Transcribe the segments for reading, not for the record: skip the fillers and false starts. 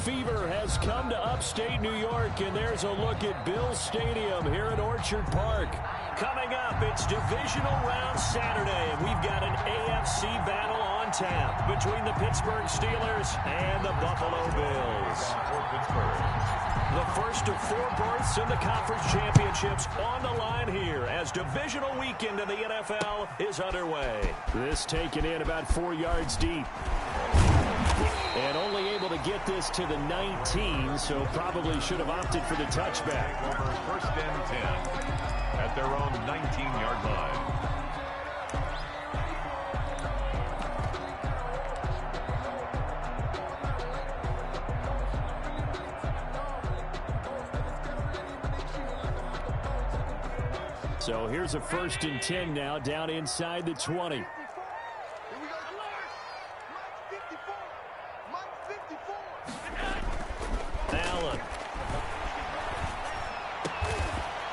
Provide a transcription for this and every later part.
fever has come to upstate New York, and there's a look at Bills Stadium here at Orchard Park. Coming up, it's Divisional Round Saturday, and we've got an AFC battle on tap between the Pittsburgh Steelers and the Buffalo Bills. The first of 4 berths in the conference championships on the line here as divisional weekend in the NFL is underway. This taken in about 4 yards deep. And only able to get this to the 19, so probably should have opted for the touchback. First and 10 at their own 19-yard line. So here's a first and 10 now down inside the 20. Allen.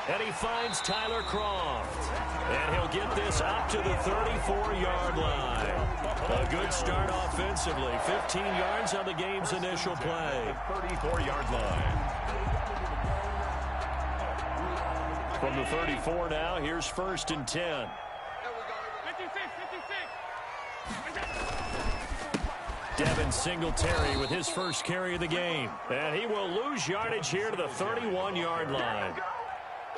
And he finds Tyler Croft. And he'll get this up to the 34-yard line. A good start offensively. 15 yards on the game's initial play. 34-yard line. From the 34 now, here's first and 10. Devin Singletary with his first carry of the game. And he will lose yardage here to the 31-yard line.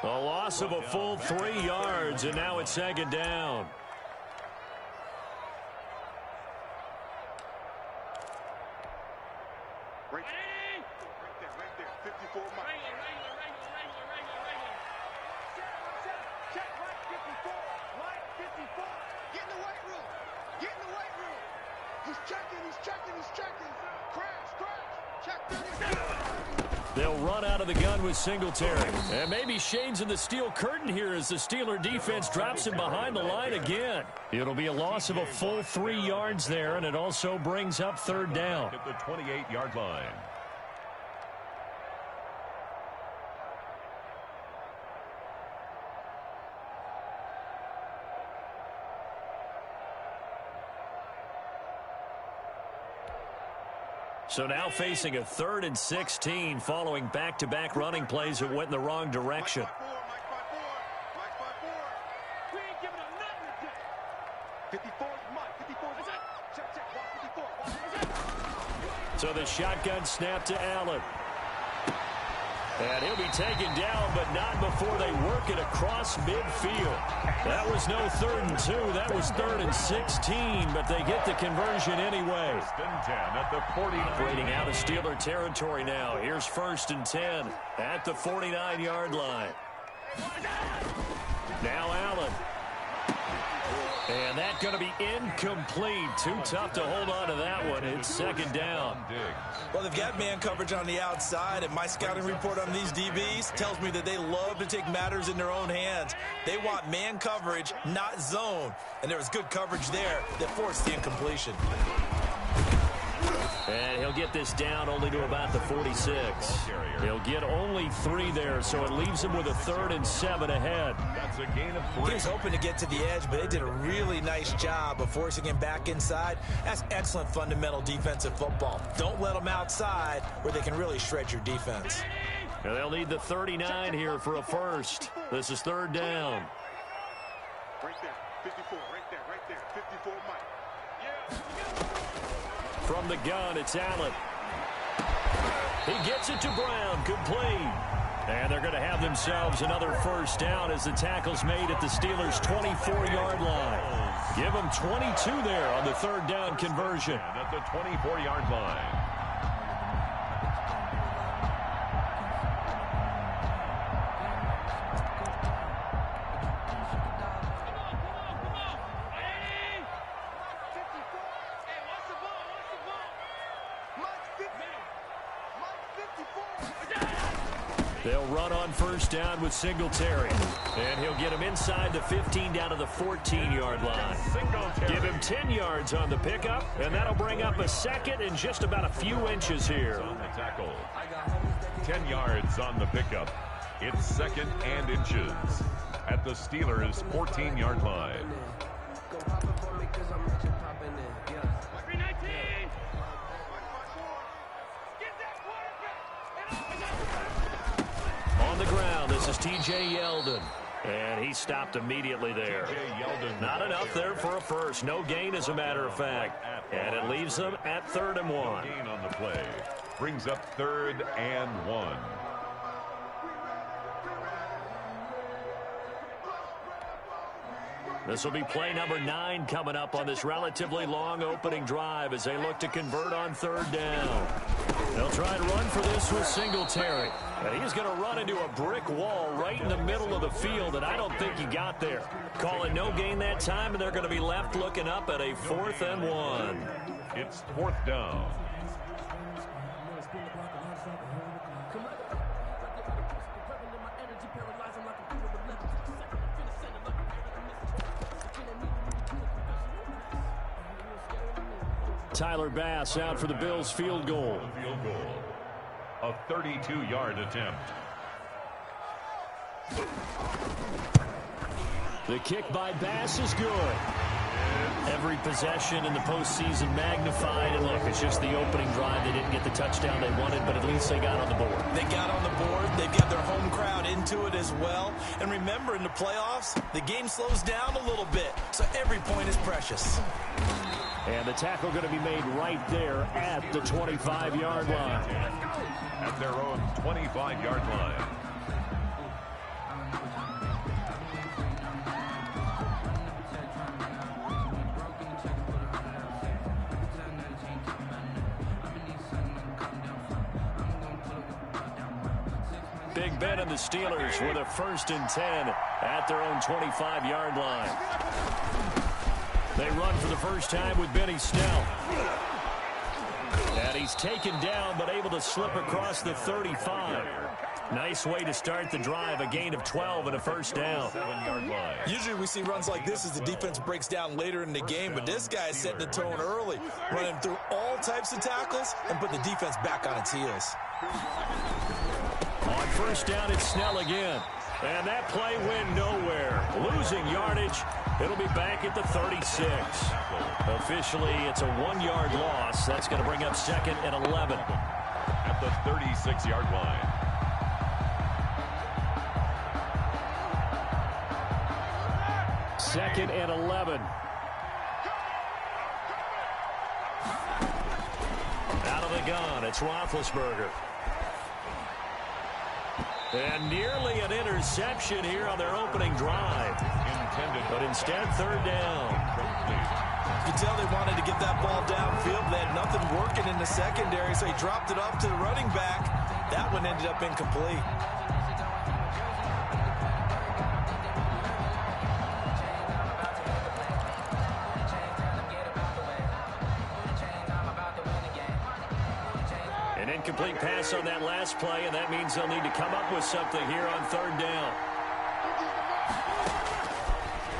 A loss of a full 3 yards, and now it's second down. They'll run out of the gun with Singletary. And maybe shades in the steel curtain here as the Steeler defense drops him behind the line again. It'll be a loss of a full 3 yards there, and it also brings up third down. At the 28-yard line. So now facing a 3rd and 16 following back-to-back running plays that went in the wrong direction. So the shotgun snap to Allen. And he'll be taken down, but not before they work it across midfield. That was no 3rd and 2. That was 3rd and 16, but they get the conversion anyway. First and 10 at the 49. Operating out of Steeler territory now. Here's first and 10 at the 49-yard line. Now Allen. And that's going to be incomplete. Too tough to hold on to that one. It's second down. Well, they've got man coverage on the outside, and my scouting report on these DBs tells me that they love to take matters in their own hands. They want man coverage, not zone. And there was good coverage there that forced the incompletion. And he'll get this down only to about the 46. He'll get only 3 there, so it leaves him with a 3rd and 7 ahead. That's a gain of 3. He was hoping to get to the edge, but they did a really nice job of forcing him back inside. That's excellent fundamental defensive football. Don't let them outside where they can really shred your defense. And they'll need the 39 here for a first. This is third down. Right there, 54, right there, 54, Mike. From the gun, it's Allen. He gets it to Brown, complete. And they're going to have themselves another first down as the tackle's made at the Steelers' 24-yard line. Give them 22 there on the third down conversion. At the 24-yard line. They'll run on first down with Singletary. And he'll get him inside the 15 down to the 14-yard line. Give him 10 yards on the pickup, and that'll bring up a second and just about a few inches here. On the tackle. 10 yards on the pickup. It's second and inches at the Steelers' 14-yard line. the ground. This is T.J. Yeldon. And he stopped immediately there. Not enough there for a first. No gain, as a matter of fact. And it leaves them at 3rd and 1. Gain on the play. Brings up 3rd and 1. This will be play number 9 coming up on this relatively long opening drive as they look to convert on 3rd down. They'll try and run for this with Singletary. And he's going to run into a brick wall right in the middle of the field, and I don't think he got there. Call it no gain that time, and they're going to be left looking up at a 4th and 1. It's 4th down. Tyler Bass out for the Bills field goal. A 32-yard attempt. The kick by Bass is good. Every possession in the postseason magnified. And look, it's just the opening drive. They didn't get the touchdown they wanted, but at least they got on the board. They got on the board. They've got their home crowd into it as well. And remember, in the playoffs, the game slows down a little bit. So every point is precious. And the tackle going to be made right there at the 25-yard line. At their own 25-yard line. Big Ben and the Steelers with a 1st and 10 at their own 25-yard line. They run for the first time with Benny Snell. And he's taken down but able to slip across the 35. Nice way to start the drive. A gain of 12 and a 1st down. 7-yard line. Usually we see runs like this as the defense breaks down later in the game, but this guy is setting the tone early, running through all types of tackles and put the defense back on its heels. On 1st down, it's Snell again. And that play went nowhere. Losing yardage. It'll be back at the 36. Officially, it's a 1-yard loss. That's going to bring up 2nd and 11. At the 36-yard line. Second and 11. Out of the gun, it's Roethlisberger. And nearly an interception here on their opening drive. But instead, 3rd down. You can tell they wanted to get that ball downfield. They had nothing working in the secondary, so he dropped it off to the running back. That one ended up incomplete. An incomplete pass on that last play, and that means they'll need to come up with something here on 3rd down.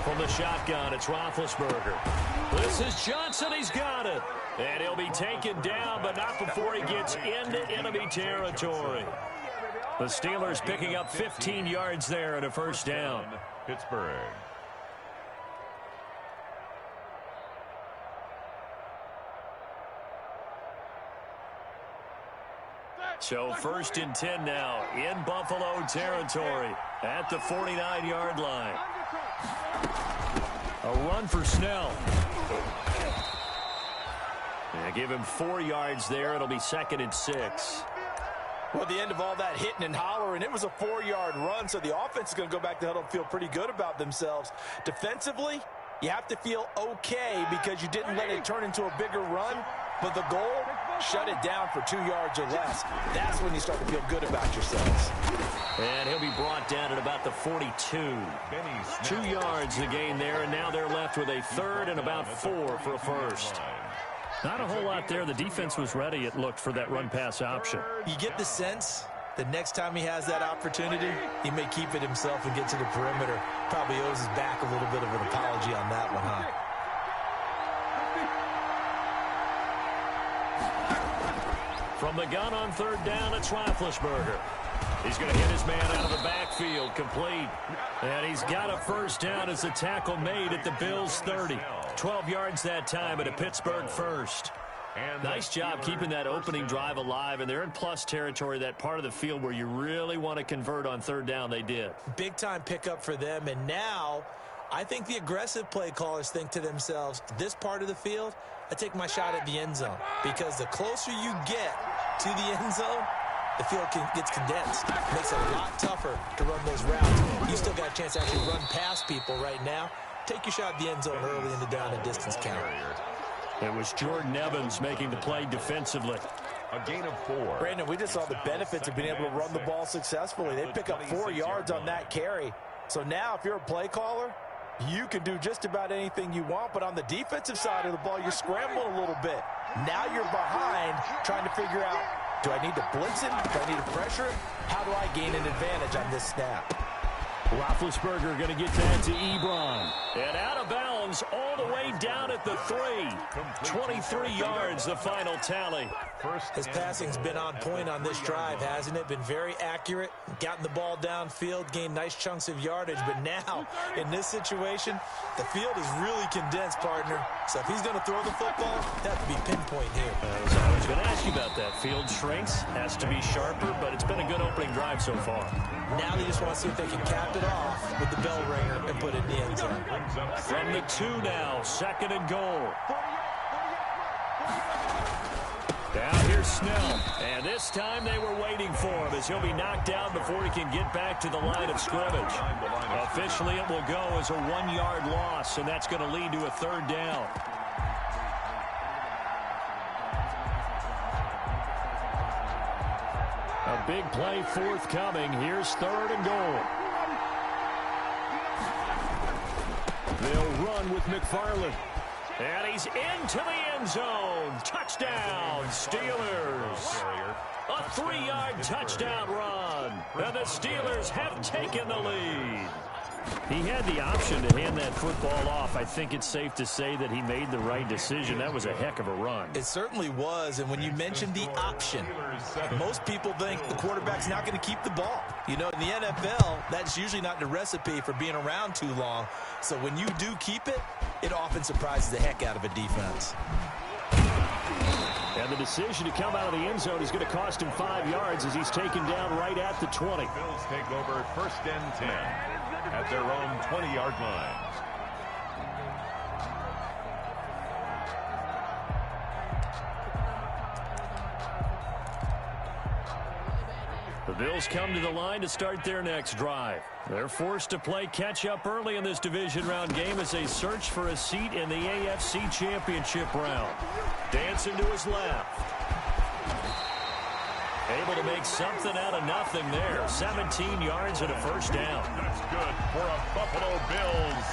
From the shotgun, it's Roethlisberger. This is Johnson. He's got it. And he'll be taken down, but not before he gets into enemy territory. The Steelers picking up 15 yards there and a 1st down. Pittsburgh. So 1st and 10 now in Buffalo territory at the 49-yard line. A run for Snell. Yeah, give him 4 yards there. It'll be 2nd and 6. Well, at the end of all that hitting and hollering, it was a 4-yard run, so the offense is going to go back to huddle and feel pretty good about themselves. Defensively, you have to feel okay because you didn't let it turn into a bigger run, but the goal, shut it down for 2 yards or less. That's when you start to feel good about yourselves. And he'll be brought down at about the 42. 2 yards the gain there, and now they're left with a 3rd and about 4 for a 1st. Not a whole lot there. The defense was ready, it looked, for that run-pass option. You get the sense that next time he has that opportunity, he may keep it himself and get to the perimeter. Probably owes his back a little bit of an apology on that one, huh? From the gun on 3rd down, it's Roethlisberger. He's going to hit his man out of the backfield, complete. And he's got a 1st down as the tackle made at the Bills' 30. 12 yards that time at a Pittsburgh 1st. Nice job keeping that opening drive alive, and they're in plus territory, that part of the field where you really want to convert on third down. They did. Big-time pickup for them, and now I think the aggressive play callers think to themselves, this part of the field, I take my shot at the end zone, because the closer you get to the end zone, the field gets condensed. It makes it a lot tougher to run those routes. You still got a chance to actually run past people right now. Take your shot at the end zone early in the down and distance count. It was Jordan Evans making the play defensively. A gain of 4. Brandon, we just saw the benefits of being able to run the ball successfully. They pick up 4 yards on that carry. So now if you're a play caller, you can do just about anything you want, but on the defensive side of the ball, you're scrambling a little bit. Now you're behind trying to figure out, do I need to blitz him? Do I need to pressure him? How do I gain an advantage on this snap? Roethlisberger going to get that to Ebron. And out of bounds all the way down at the 3. 23 yards, the final tally. His passing's been on point on this drive, hasn't it? Been very accurate, gotten the ball downfield, gained nice chunks of yardage. But now, in this situation, the field is really condensed, partner. So if he's going to throw the football, that have to be pinpoint here. I was going to ask you about that. Field shrinks, has to be sharper, but it's been a good opening drive so far. Now they just want to see if they can cap it off with the bell ringer and put it in the end zone. From the 2 now, 2nd and goal. Now here's Snell, and this time they were waiting for him as he'll be knocked down before he can get back to the line of scrimmage. Officially, it will go as a 1-yard loss, and that's going to lead to a 3rd down. A big play forthcoming. Here's 3rd and goal. They'll run with McFarland. And he's into the end zone. Touchdown, Steelers. A 3-yard touchdown run. And the Steelers have taken the lead. He had the option to hand that football off. I think it's safe to say that he made the right decision. That was a heck of a run. It certainly was. And when you mentioned the option, most people think the quarterback's not going to keep the ball. You know, in the NFL, that's usually not the recipe for being around too long. So when you do keep it, it often surprises the heck out of a defense. And the decision to come out of the end zone is going to cost him 5 yards as he's taken down right at the 20. Bills take over 1st and 10 at their own 20-yard line. The Bills come to the line to start their next drive. They're forced to play catch-up early in this division round game as they search for a seat in the AFC Championship round. Dancing to his left. Able to make something out of nothing there. 17 yards and a 1st down. That's good for a Buffalo Bills.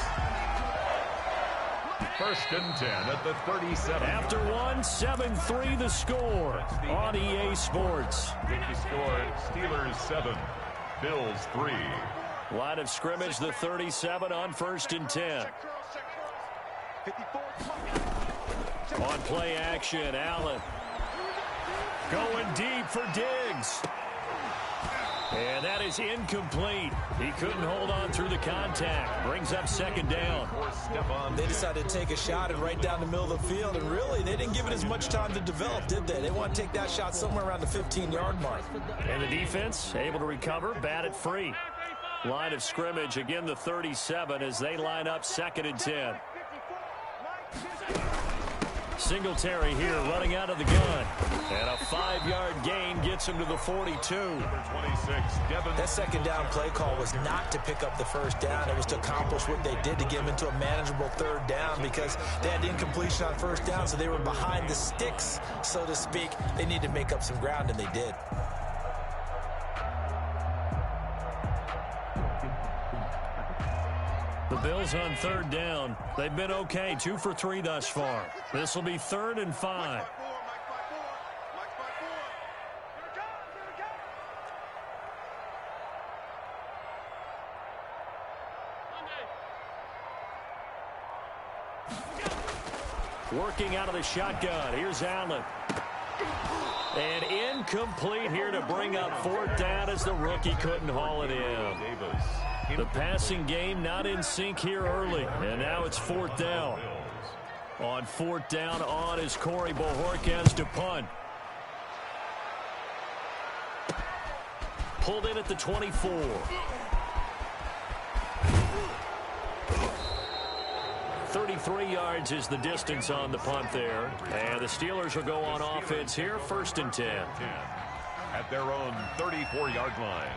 1st and 10 at the 37. After one, 7-3 the score on EA Sports. With the score, Steelers 7, Bills 3. Line of scrimmage, the 37 on 1st and 10. On play action, Allen. Going deep for Diggs. And that is incomplete. He couldn't hold on through the contact. Brings up 2nd down. They decided to take a shot and right down the middle of the field, and really, they didn't give it as much time to develop, did they? They want to take that shot somewhere around the 15-yard mark. And the defense able to recover, bat it free. Line of scrimmage, again the 37 as they line up 2nd and 10. Singletary here running out of the gun. And a 5-yard gain gets him to the 42. Number 26, Devin. That 2nd down play call was not to pick up the 1st down. It was to accomplish what they did to get him into a manageable 3rd down because they had incompletion on 1st down, so they were behind the sticks, so to speak. They needed to make up some ground, and they did. The Bills on 3rd down. They've been okay, 2 for 3 thus far. This will be 3rd and 5. Working out of the shotgun. Here's Allen. And incomplete here to bring up 4th down as the rookie couldn't haul it in. The passing game not in sync here early. And now it's 4th down. On fourth down, on is Corey Bojorquez to punt. Pulled in at the 24. "33 yards is the distance on the punt there. And the Steelers will go on offense here, 1st and 10. At their own 34-yard line.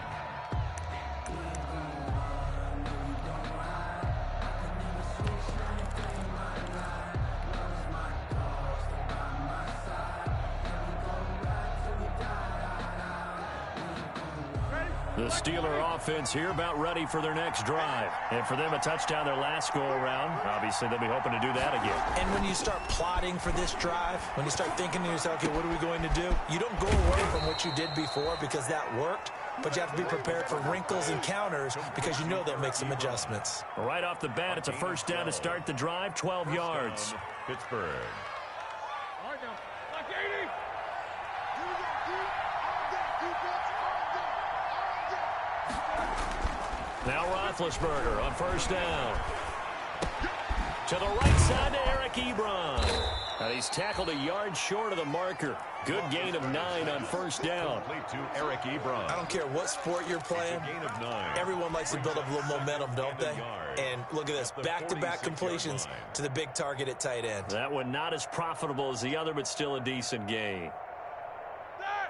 The Steeler offense here about ready for their next drive. And for them, a touchdown their last go-around. Obviously, they'll be hoping to do that again. And when you start plotting for this drive, when you start thinking to yourself, okay, what are we going to do? You don't go away from what you did before because that worked, but you have to be prepared for wrinkles and counters because you know they'll make some adjustments. Right off the bat, it's a 1st down to start the drive, 12 yards. Pittsburgh. Now Roethlisberger on 1st down. To the right side to Eric Ebron. And he's tackled a yard short of the marker. Good gain of 9 on 1st down. Complete to Eric Ebron. I don't care what sport you're playing. Gain of 9. Everyone likes to build up a little momentum, don't they? And look at this, back-to-back completions to the big target at tight end. That one not as profitable as the other, but still a decent gain.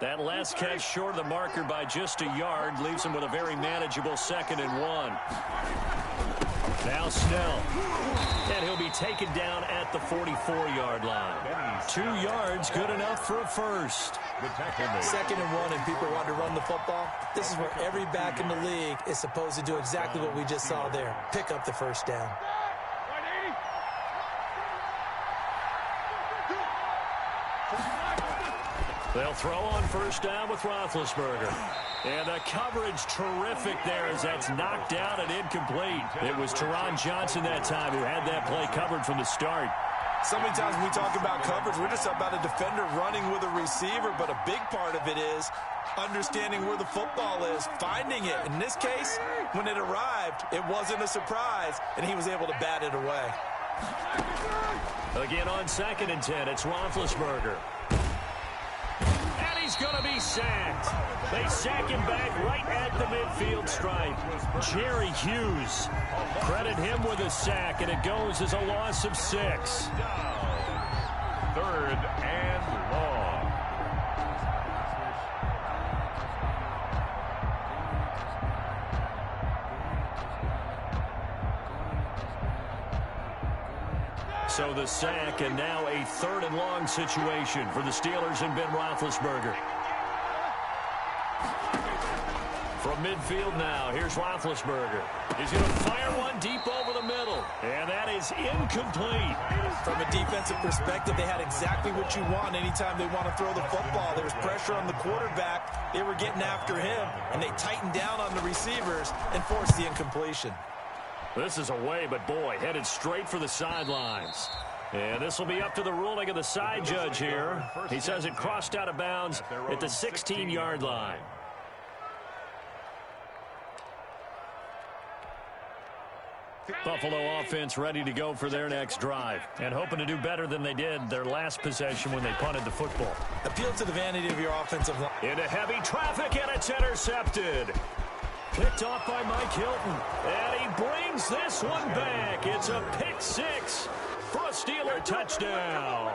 That last catch short of the marker by just a yard leaves him with a very manageable 2nd and 1. Now Snell. And he'll be taken down at the 44-yard line. 2 yards, good enough for a first. 2nd and 1, and people want to run the football. This is where every back in the league is supposed to do exactly what we just saw there. Pick up the 1st down. They'll throw on 1st down with Roethlisberger. And the coverage terrific there as that's knocked down and incomplete. It was Teron Johnson that time who had that play covered from the start. So many times when we talk about coverage, we're just about a defender running with a receiver, but a big part of it is understanding where the football is, finding it. In this case, when it arrived, it wasn't a surprise, and he was able to bat it away. Again on 2nd and 10, it's Roethlisberger. He's going to be sacked. They sack him back right at the midfield stripe. Jerry Hughes. Credit him with a sack, and it goes as a loss of 6. 3rd and long. So the sack, and now a 3rd and long situation for the Steelers and Ben Roethlisberger. From midfield now, here's Roethlisberger. He's going to fire one deep over the middle, and that is incomplete. From a defensive perspective, they had exactly what you want anytime they want to throw the football. There was pressure on the quarterback. They were getting after him, and they tightened down on the receivers and forced the incompletion. This is away, but boy, headed straight for the sidelines. And this will be up to the ruling of the side judge here. He says it crossed out of bounds at the 16-yard line. Buffalo offense ready to go for their next drive and hoping to do better than they did their last possession when they punted the football. Appeal to the vanity of your offensive line. Into heavy traffic, and it's intercepted. Picked off by Mike Hilton, and he brings this one back. It's a pick 6 for a Steeler touchdown.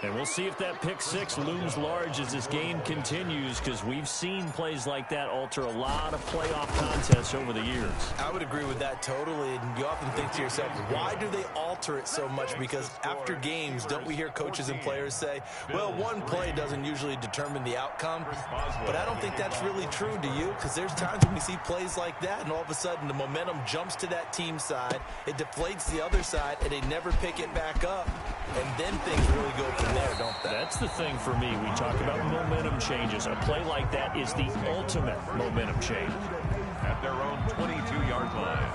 And we'll see if that pick 6 looms large as this game continues, because we've seen plays like that alter a lot of playoff contests over the years. I would agree with that totally, and you often think to yourself, why do they alter it so much? Because after games, don't we hear coaches and players say, well, one play doesn't usually determine the outcome, but I don't think that's really true, do you? Because there's times when we see plays like that, and all of a sudden the momentum jumps to that team side, it deflates the other side, and they never pick it back up, and then things really go from there, don't they? That's the thing for me. We talk about momentum changes. A play like that is the ultimate momentum change. At their own 22-yard line.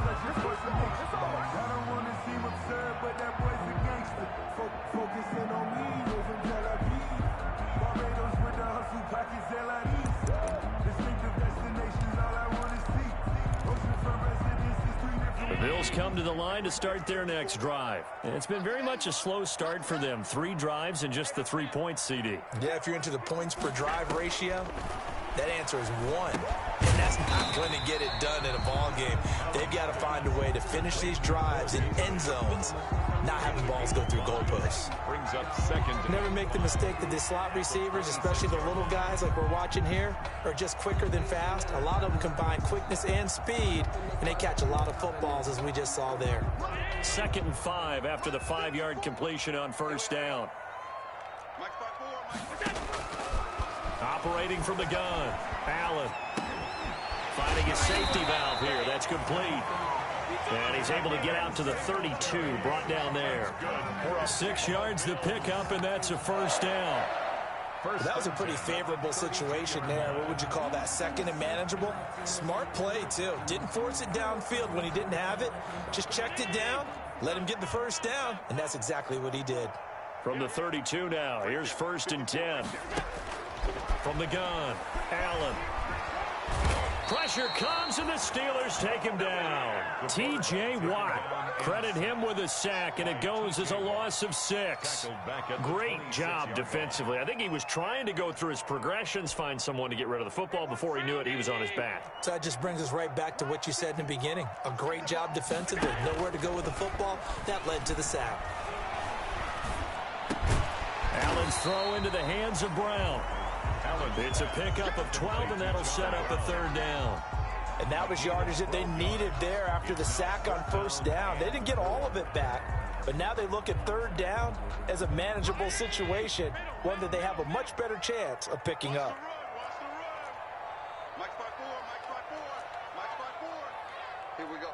Bills come to the line to start their next drive. And it's been very much a slow start for them. 3 drives and just the 3 points, CD. Yeah, if you're into the points per drive ratio, that answer is 1. And that's not going to get it done in a ball game. They've got to find a way to finish these drives in end zones, not having balls go through goalposts. Brings up second. Never make the mistake that the slot receivers, especially the little guys like we're watching here, are just quicker than fast. A lot of them combine quickness and speed, and they catch a lot of footballs, as we just saw there. 2nd and 5 after the 5-yard completion on first down. Operating from the gun, Allen. Finding his safety valve here. That's complete. And he's able to get out to the 32, brought down there. 6 yards the pickup, and that's a first down. That was a pretty favorable situation there. What would you call that? 2nd and manageable? Smart play, too. Didn't force it downfield when he didn't have it. Just checked it down, let him get the first down, and that's exactly what he did. From the 32 now, here's 1st and 10. From the gun, Allen. Pressure comes, and the Steelers take him down. T.J. Watt, credit him with a sack, and it goes as a loss of 6. Great job defensively. I think he was trying to go through his progressions, find someone to get rid of the football. Before he knew it, he was on his back. So that just brings us right back to what you said in the beginning. A great job defensively. Nowhere to go with the football. That led to the sack. Allen's throw into the hands of Brown. It's a pickup of 12, and that'll set up a 3rd down. And that was yardage that they needed there after the sack on first down. They didn't get all of it back, but now they look at 3rd down as a manageable situation, one that they have a much better chance of picking up. Here we go.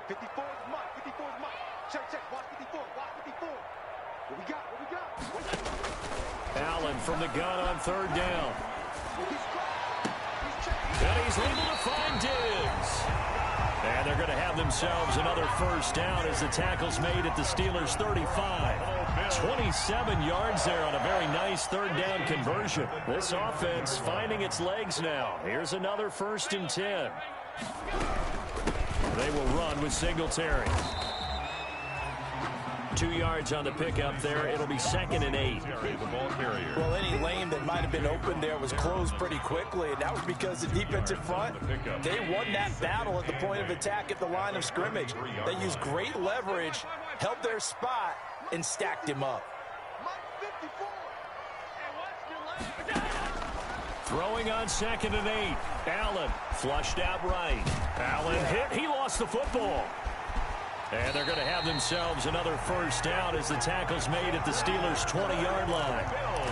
54 is Mike. 54 is Mike. Check. Watch 54. Watch 54. What we got? Allen from the gun on 3rd down. And he's able to find Diggs. And they're going to have themselves another first down as the tackle's made at the Steelers' 35. 27 yards there on a very nice 3rd down conversion. This offense finding its legs now. Here's another 1st and 10. They will run with Singletary. 2 yards on the pickup there. It'll be 2nd and 8. Well, any lane that might have been open there was closed pretty quickly, and that was because the defensive front, they won that battle at the point of attack at the line of scrimmage. They used great leverage, held their spot, and stacked him up. Throwing on 2nd and 8. Allen flushed out right. Allen hit. He lost the football. And they're going to have themselves another first down as the tackle's made at the Steelers' 20-yard line.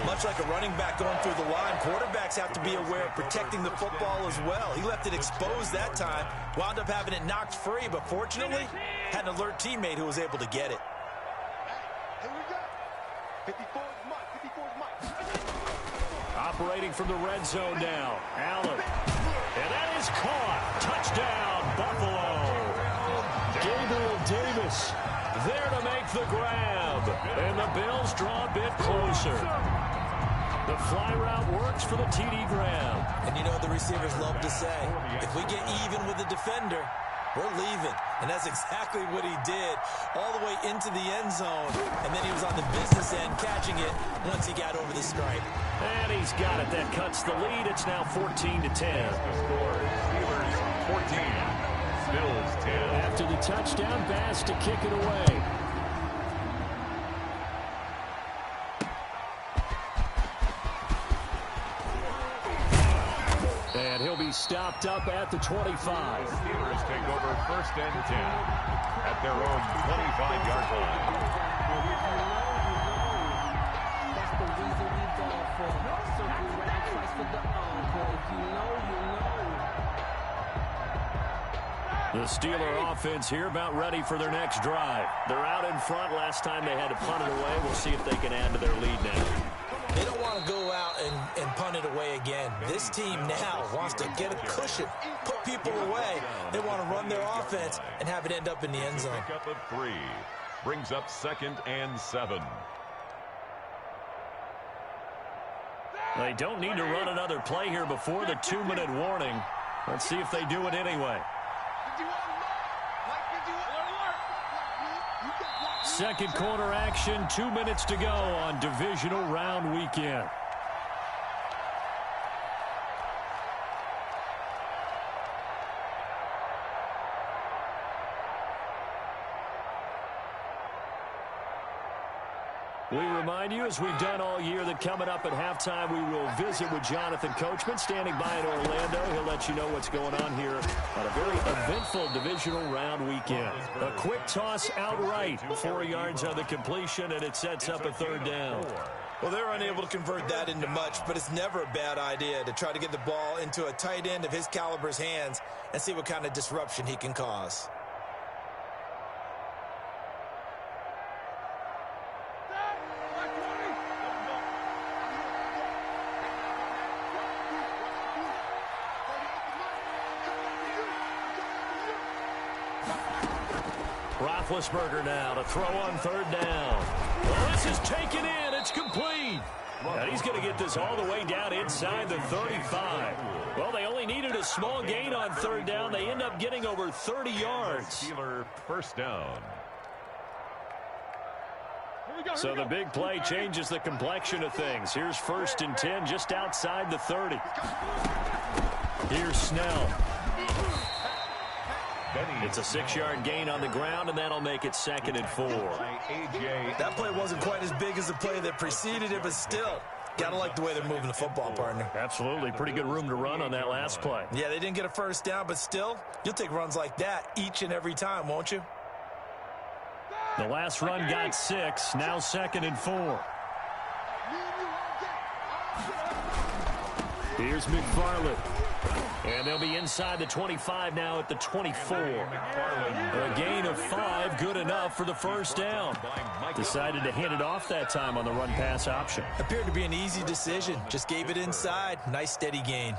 Much like a running back going through the line, quarterbacks have to be aware of protecting the football as well. He left it exposed that time, wound up having it knocked free, but fortunately, had an alert teammate who was able to get it. Here we go. 54 is Mike. 54 is Mike. Operating from the red zone now. Allen. And that is caught. Touchdown, Buffalo. Gabriel Davis there to make the grab. And the Bills draw a bit closer. The fly route works for the TD grab. And you know what the receivers love to say? If we get even with the defender, we're leaving. And that's exactly what he did, all the way into the end zone. And then he was on the business end catching it once he got over the stripe. And he's got it. That cuts the lead. It's now 14-10. Steelers 14. Bills 10. After the touchdown pass to kick it away. And he'll be stopped up at the 25. Steelers take over 1st and 10 at their own 25-yard line. That's the reason we ball for. Circle around twice for the encore. If you know, you know. The Steeler offense here about ready for their next drive. They're out in front. Last time they had to punt it away. We'll see if they can add to their lead now. They don't want to go out and punt it away again. This team now wants to get a cushion, put people away. They want to run their offense and have it end up in the end zone. Pickup of 3 brings up 2nd and 7. They don't need to run another play here before the 2-minute warning. Let's see if they do it anyway. Second quarter action, 2 minutes to go on divisional round weekend. We remind you, as we've done all year, that coming up at halftime, we will visit with Jonathan Coachman, standing by in Orlando. He'll let you know what's going on here on a very eventful divisional round weekend. A quick toss outright, 4 yards on the completion, and it sets up a third down. Well, they're unable to convert that into much, but it's never a bad idea to try to get the ball into a tight end of his caliber's hands and see what kind of disruption he can cause. Roethlisberger now to throw on third down. Well, this is taken in. It's complete. And he's going to get this all the way down inside the 35. Well, they only needed a small gain on third down. They end up getting over 30 yards. Steeler first down. So the big play changes the complexion of things. Here's 1st and 10 just outside the 30. Here's Snell. It's a 6-yard gain on the ground, and that'll make it 2nd and 4. That play wasn't quite as big as the play that preceded it, but still, gotta like the way they're moving the football, partner. Absolutely. Pretty good room to run on that last play. Yeah, they didn't get a first down, but still, you'll take runs like that each and every time, won't you? The last run got 6, now 2nd and 4. Here's McFarland. And they'll be inside the 25 now at the 24. A gain of 5, good enough for the first down. Decided to hand it off that time on the run-pass option. Appeared to be an easy decision. Just gave it inside. Nice, steady gain.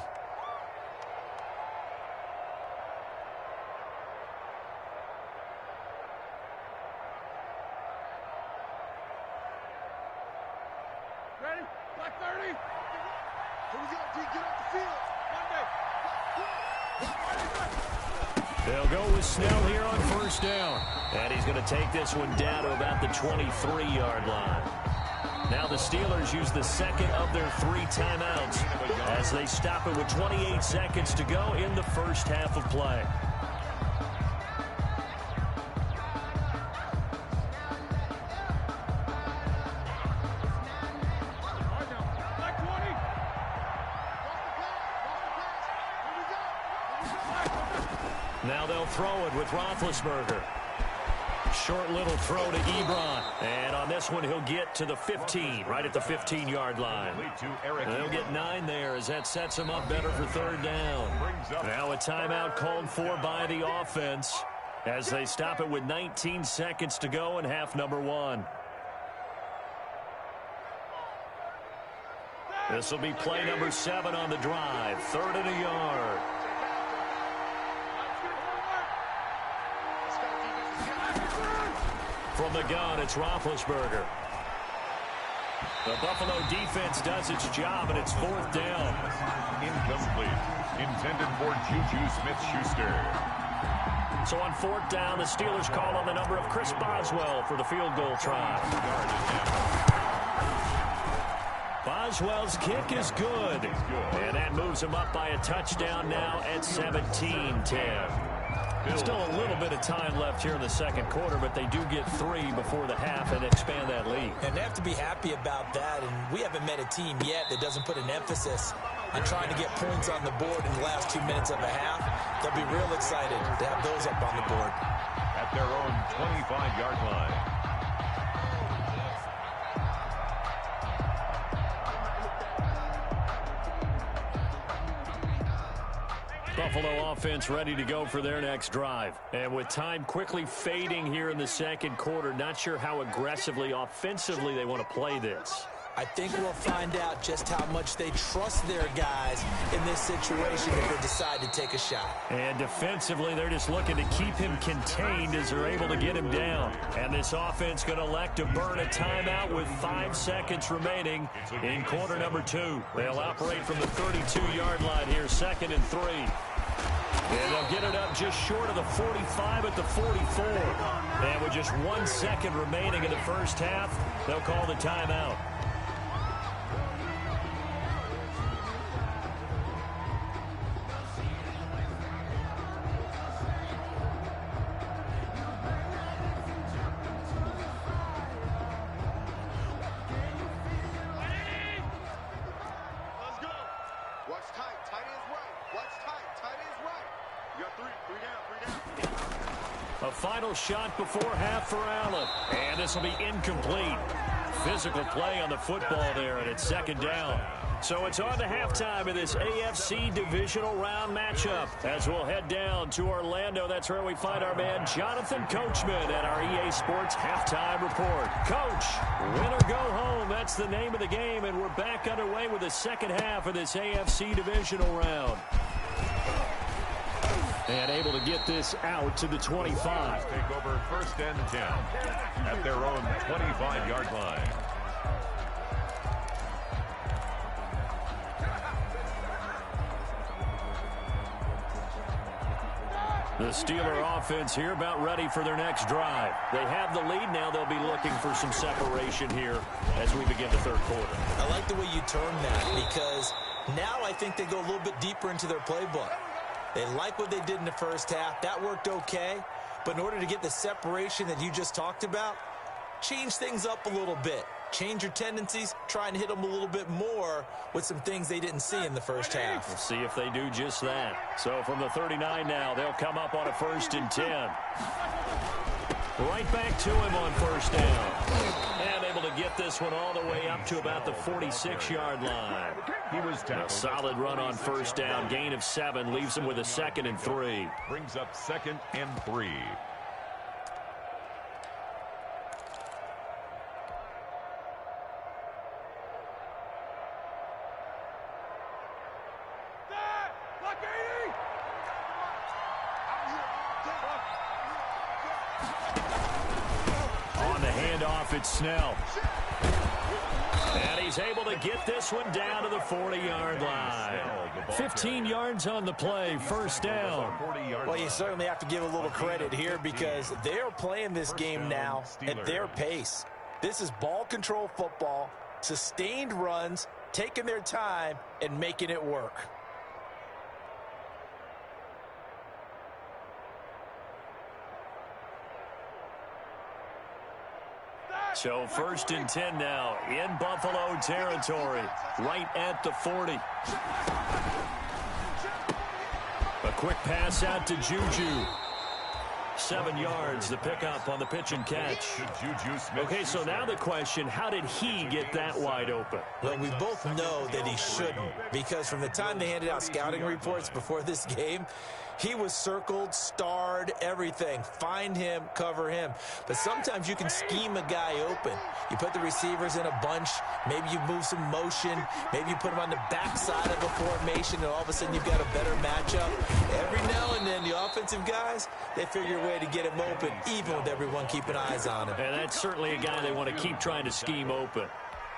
Ready? Black 30. Here we go, D. Get off the field. They'll go with Snell here on first down. And he's going to take this one down to about the 23-yard line. Now the Steelers use the second of their 3 timeouts as they stop it with 28 seconds to go in the first half of play. Now they'll throw it with Roethlisberger. Short little throw to Ebron. And on this one, he'll get to the 15, right at the 15-yard line. And they'll get 9 there as that sets him up better for third down. Now a timeout called for by the offense as they stop it with 19 seconds to go in half number 1. This will be play number 7 on the drive. 3rd and a yard. From the gun, it's Roethlisberger. The Buffalo defense does its job, and it's 4th down. Incomplete. Intended for Juju Smith-Schuster. So on 4th down, the Steelers call on the number of Chris Boswell for the field goal try. Boswell's kick is good. And that moves him up by a touchdown now at 17-10. Still a little bit of time left here in the second quarter, but they do get 3 before the half and expand that lead. And they have to be happy about that, and we haven't met a team yet that doesn't put an emphasis on trying to get points on the board in the last 2 minutes of a half. They'll be real excited to have those up on the board. At their own 25-yard line. Buffalo offense ready to go for their next drive. And with time quickly fading here in the second quarter, not sure how aggressively, offensively they want to play this. I think we'll find out just how much they trust their guys in this situation if they decide to take a shot. And defensively, they're just looking to keep him contained as they're able to get him down. And this offense going to elect to burn a timeout with 5 seconds remaining in quarter number 2. They'll operate from the 32-yard line here, 2nd and 3. And they'll get it up just short of the 45 at the 44. And with just 1 second remaining in the first half, they'll call the timeout. A final shot before half for Allen. And this will be incomplete. Physical play on the football there, and it's second down. So it's on to halftime of this AFC Divisional Round matchup. As we'll head down to Orlando, that's where we find our man Jonathan Coachman at our EA Sports Halftime Report. Coach, win or go home, that's the name of the game, and we're back underway with the second half of this AFC Divisional Round. And able to get this out to the 25. Take over first and 10 at their own 25-yard line. The Steeler offense here about ready for their next drive. They have the lead now. They'll be looking for some separation here as we begin the third quarter. I like the way you term that, because now I think they go a little bit deeper into their playbook. They like what they did in the first half. That worked okay. But in order to get the separation that you just talked about, change things up a little bit. Change your tendencies. Try and hit them a little bit more with some things they didn't see in the first half. We'll see if they do just that. So from the 39 now, they'll come up on a 1st and 10. Right back to him on first down. And able to get this one all the way up to about the 46-yard line. He was tackled. A solid run on first down. Gain of 7 leaves him with a 2nd and 3. Brings up 2nd and 3. On the handoff, it's Snell. And he's able to get this one down to the 40-yard line. 15 yards on the play, first down. Well, you certainly have to give a little credit here because they're playing this game now at their pace. This is ball control football, sustained runs, taking their time, and making it work. So 1st and 10 now in Buffalo territory, right at the 40. A quick pass out to Juju. 7 yards, the pickup on the pitch and catch. Okay, so now the question, how did he get that wide open? Well, we both know that he shouldn't, because from the time they handed out scouting reports before this game, he was circled, starred, everything. Find him, cover him. But sometimes you can scheme a guy open. You put the receivers in a bunch. Maybe you move some motion. Maybe you put them on the backside of a formation, and all of a sudden you've got a better matchup. Every now and then, the offensive guys, they figure a way to get him open, even with everyone keeping eyes on him. And that's certainly a guy they want to keep trying to scheme open.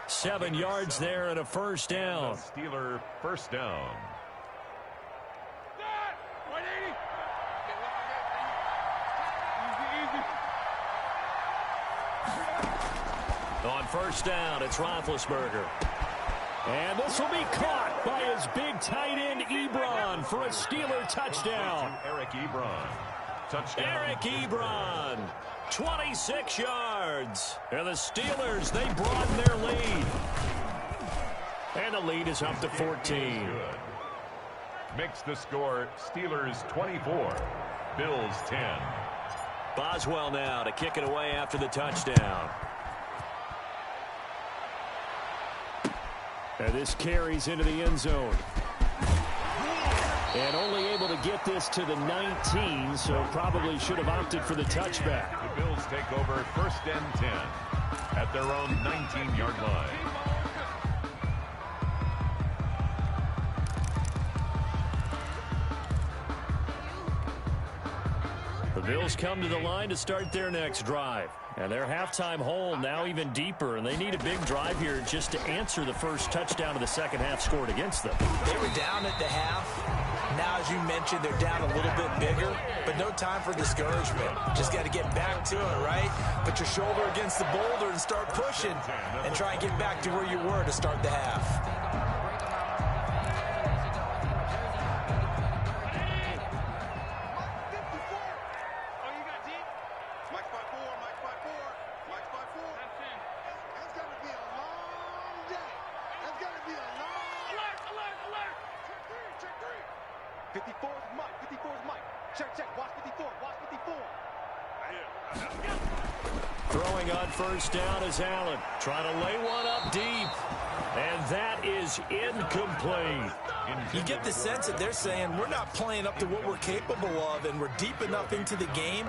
7 yards there and a first down. Steeler first down. On first down, it's Roethlisberger. And this will be caught by his big tight end, Ebron, for a Steeler touchdown. Eric Ebron. Touchdown. Eric Ebron, 26 yards. And the Steelers, they broaden their lead. And the lead is up to 14. Makes the score Steelers 24, Bills 10. Boswell now to kick it away after the touchdown. And this carries into the end zone. And only able to get this to the 19, so probably should have opted for the touchback. The Bills take over 1st and 10 at their own 19-yard line. The Bills come to the line to start their next drive. And their halftime hole now even deeper, and they need a big drive here just to answer the first touchdown of the second half scored against them. They were down at the half. Now, as you mentioned, they're down a little bit bigger, but no time for discouragement. Just got to get back to it, right? Put your shoulder against the boulder and start pushing and try and get back to where you were to start the half. Throwing on first down is Allen. Trying to lay one up deep. And that is incomplete. You get the sense that they're saying we're not playing up to what we're capable of, and we're deep enough into the game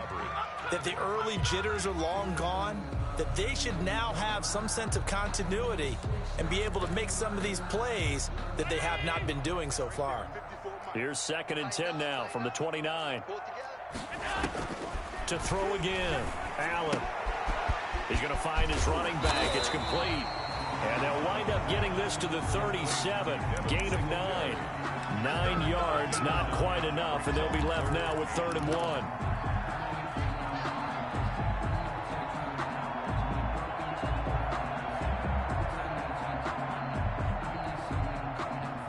that the early jitters are long gone, that they should now have some sense of continuity and be able to make some of these plays that they have not been doing so far. Here's 2nd and 10 now from the 29. To throw again. Allen. He's going to find his running back. It's complete. And they'll wind up getting this to the 37. Gain of 9. 9 yards, not quite enough, and they'll be left now with 3rd and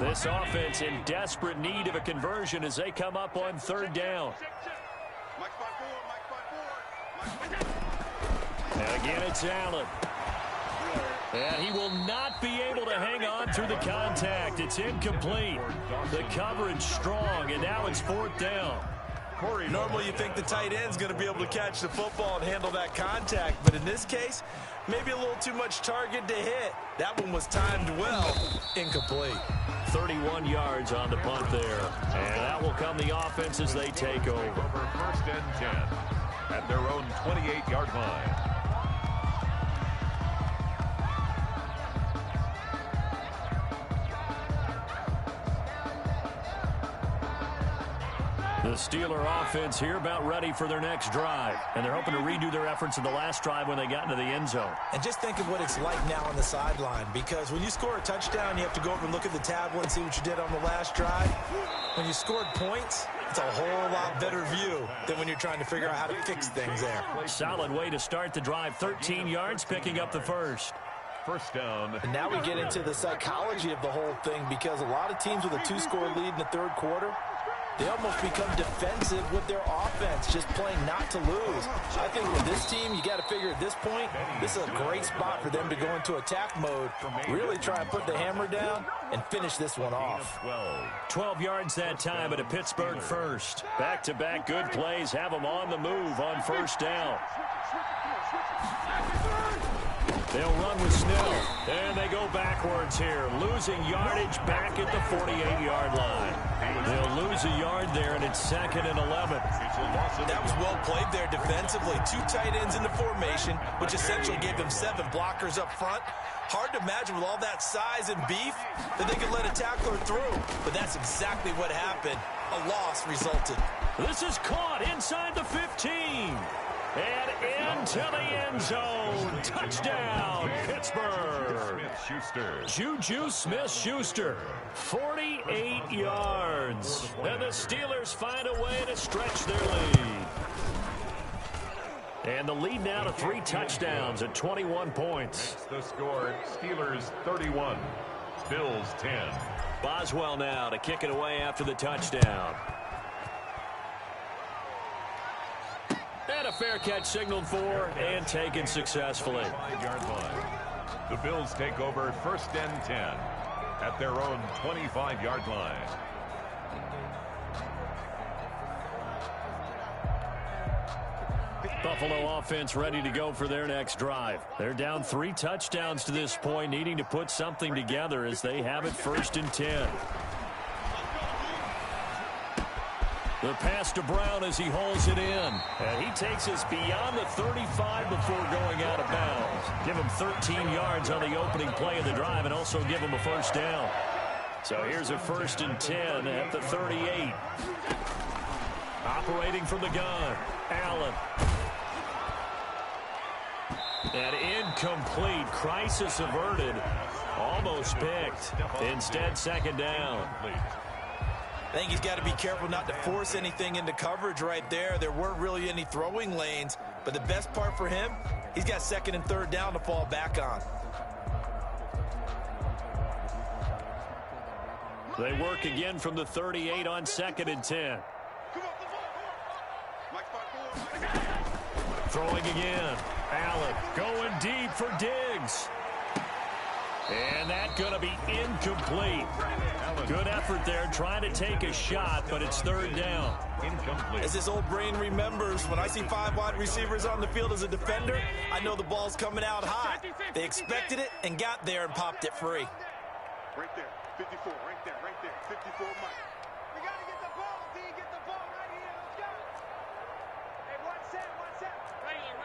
1. This offense in desperate need of a conversion as they come up on 3rd down. And again, it's Allen. And he will not be able to hang on through the contact. It's incomplete. The coverage strong, and now it's 4th down. Normally you think the tight end's going to be able to catch the football and handle that contact, but in this case, maybe a little too much target to hit. That one was timed well. Incomplete. 31 yards on the punt there. And that will come the offense as they take over. 1st and 10 at their own 28-yard line. The Steeler offense here about ready for their next drive. And they're hoping to redo their efforts in the last drive when they got into the end zone. And just think of what it's like now on the sideline, because when you score a touchdown, you have to go over and look at the tablet and see what you did on the last drive. When you scored points, it's a whole lot better view than when you're trying to figure out how to fix things there. Solid way to start the drive. 13 yards, picking up the first. 1st down. And now we get into the psychology of the whole thing, because a lot of teams with a 2-score lead in the 3rd quarter, they almost become defensive with their offense, just playing not to lose. I think with this team, you got to figure at this point, this is a great spot for them to go into attack mode, really try and put the hammer down and finish this one off. 12 yards that time at a Pittsburgh first. Back-to-back good plays have them on the move on 1st down. They'll run with Snell, and they go backwards here, losing yardage back at the 48-yard line. They'll lose a yard there, and it's 2nd and 11. That was well played there defensively. 2 tight ends in the formation, which essentially gave them 7 blockers up front. Hard to imagine with all that size and beef that they could let a tackler through, but that's exactly what happened. A loss resulted. This is caught inside the 15. And into the end zone. Touchdown, Pittsburgh. Juju Smith-Schuster, 48 yards. And the Steelers find a way to stretch their lead. And the lead now to 3 touchdowns at 21 points. That's the score. Steelers 31, Bills 10. Boswell now to kick it away after the touchdown. And a fair catch signaled for and taken successfully. 5-yard line. The Bills take over 1st and 10 at their own 25-yard line. Buffalo offense ready to go for their next drive. They're down 3 touchdowns to this point, needing to put something together as they have it 1st and 10. The pass to Brown as he holds it in. And he takes us beyond the 35 before going out of bounds. Give him 13 yards on the opening play of the drive and also give him a 1st down. So here's a 1st and 10 at the 38. Operating from the gun, Allen. And incomplete. Crisis averted. Almost picked. Instead, 2nd down. I think he's got to be careful not to force anything into coverage right there. There weren't really any throwing lanes, but the best part for him, he's got second and third down to fall back on. They work again from the 38 on 2nd and 10. Throwing again. Allen going deep for Diggs. And that's going to be incomplete. Good effort there trying to take a shot, but it's third down. Incomplete. As his old brain remembers, when I see 5 wide receivers on the field as a defender, I know the ball's coming out hot. They expected it and got there and popped it free. Right there, 54, right there, 54, Mike. We got to get the ball, D. Get the ball right here. Let's go. Hey, one set. Regular.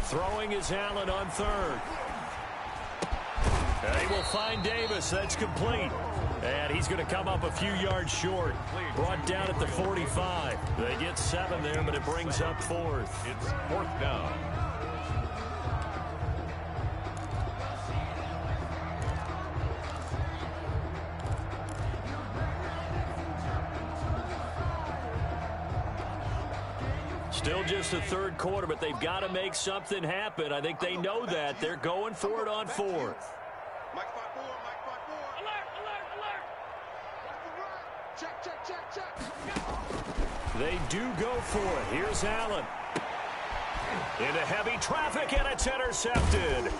Throwing is Allen on third. They will find Davis. That's complete. And he's going to come up a few yards short. Brought down at the 45. They get 7 there, but it brings up 4th. It's 4th down. Still just the third quarter, but they've got to make something happen. I think they know that. They're going for it on 4th. Mike 5-4. Alert. Watch the run. Check. They do go for it. Here's Allen. Into heavy traffic, and it's intercepted.